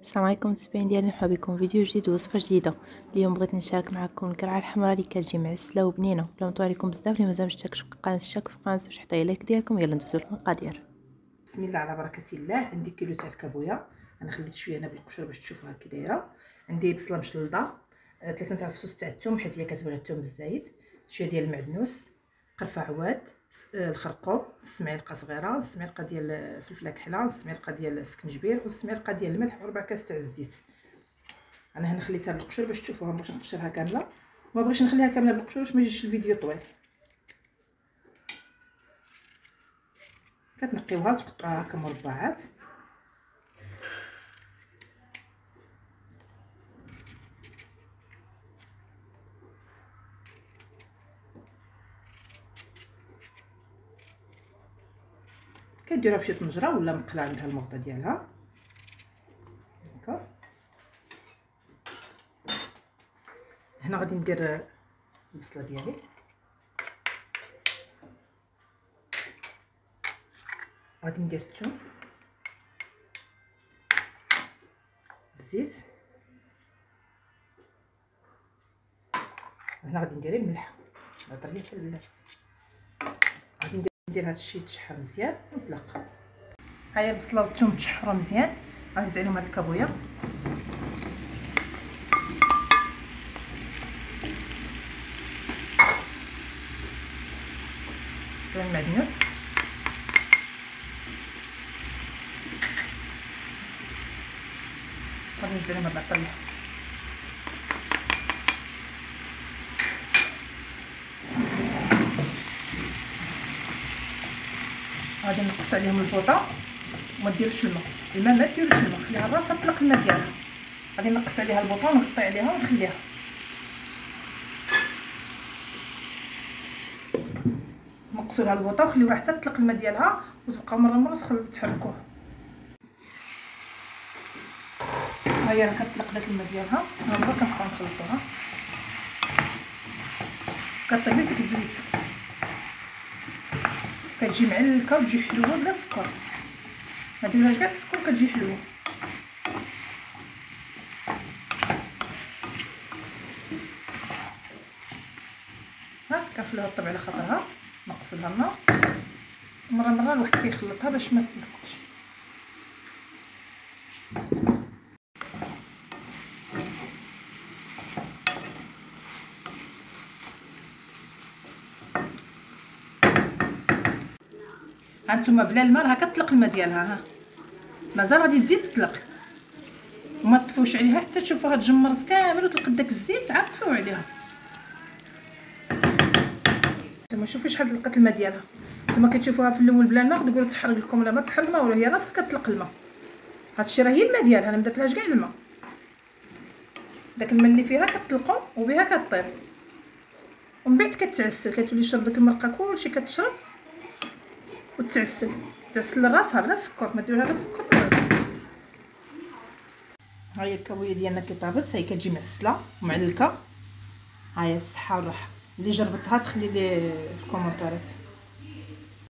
السلام عليكم متابعين ديالنا، مرحبا بكم فيديو جديد ووصفه جديده. اليوم بغيت نشارك معكم الكرعه الحمراء اللي كتجي معسله وبنينه. بلا نطول عليكم بزاف، اللي مازال مشتركش في القناه اشترك في القناه باش حتى لايك ديالكم. يلا ندوزو للمقادير. بسم الله على بركه الله. عندي كيلو تاع الكابويا، انا خليت شويه هنا بالقشور باش تشوفوها كي دايره. عندي بصله مشلضه، 3 تاع الفصوص تاع الثوم حيت هي كتبغي الثوم بالزايد، شويه ديال المعدنوس، قرفه عواد، الخرقوم، نص معلقه صغيره، نص معلقه ديال الفلفله كحله، نص معلقه ديال السكنجبير، ونص معلقه ديال الملح، وربع كاس تاع الزيت. انا هنا خليتها بالقشور باش تشوفوها، مابغيتش نقشرها كامله، وما بغيتش نخليها كامله بالقشور باش ما يجيش الفيديو طويل. كتنقيوها وتقطعوها هكا مربعات. كديروها في شي طنجره ولا مقله عندها المغطى ديالها هكا. هنا غادي ندير البصله ديالي، غادي ندير الثوم، الزيت، هنا غادي ندير الملح، الهضره هي حتى البنات. غادي ندير هاد الشيء يتشحر مزيان ونطلق. ها هي البصله والثوم تشحروا مزيان، غنزيد عليهم هاد الكابويا، المعدنوس، غادي نزيد عليهم هاد الطلح، غادي نقص عليهم البوطه وما ديروش الماء ما ديروش الماء، خليها راسها تطلق الماء ديالها. غادي نقص عليها البوطه ونغطي عليها ونخليها، نقصوا لها البوطه وخليوها حتى تطلق الماء ديالها، وتبقاو مره تحركوها. ها هي راه كتطلق داك الماء ديالها، ها هو كنبقاو نخلطوها، كطيب ديك الزويته، كتجي معلكه وتجي حلوه بلا سكر، ما ديروهاش كاع السكر كتجي حلوه. ها كنخليوها طيب على خاطرها، نقصوا لها الماء مره الواحد كيخلطها باش ما تلصقش. هانتوما بلا الماء راه كتطلق الماء ديالها، ها مازال غادي تزيد تطلق، وما تطفوش عليها حتى تشوفوها تجمرت كامل وتلقى داك الزيت، عاد طفيو عليها. نتوما شوفوا شحال طلقت الماء ديالها، نتوما كتشوفوها في الاول بلا الماء تقولوا تحرق لكم، لا ما تحرق الماء ولا هي راسها كتطلق الماء. هادشي راه هي الماء ديالها، انا مدرتلهاش كاع الماء، داك الماء اللي فيها كتطلقوا وبها كطيب، ومن بعد كتعسل، كتولي تشرب داك المرقه كلشي كتشرب وتعسل لراسها بلا سكر، ما ديروها لا سكر. ها هي الكابويه ديالنا كي طابت، هي كتجي معسله ومعلكه. ها هي بالصحه والراحه، اللي جربتها تخلي لي في الكومونتيرات.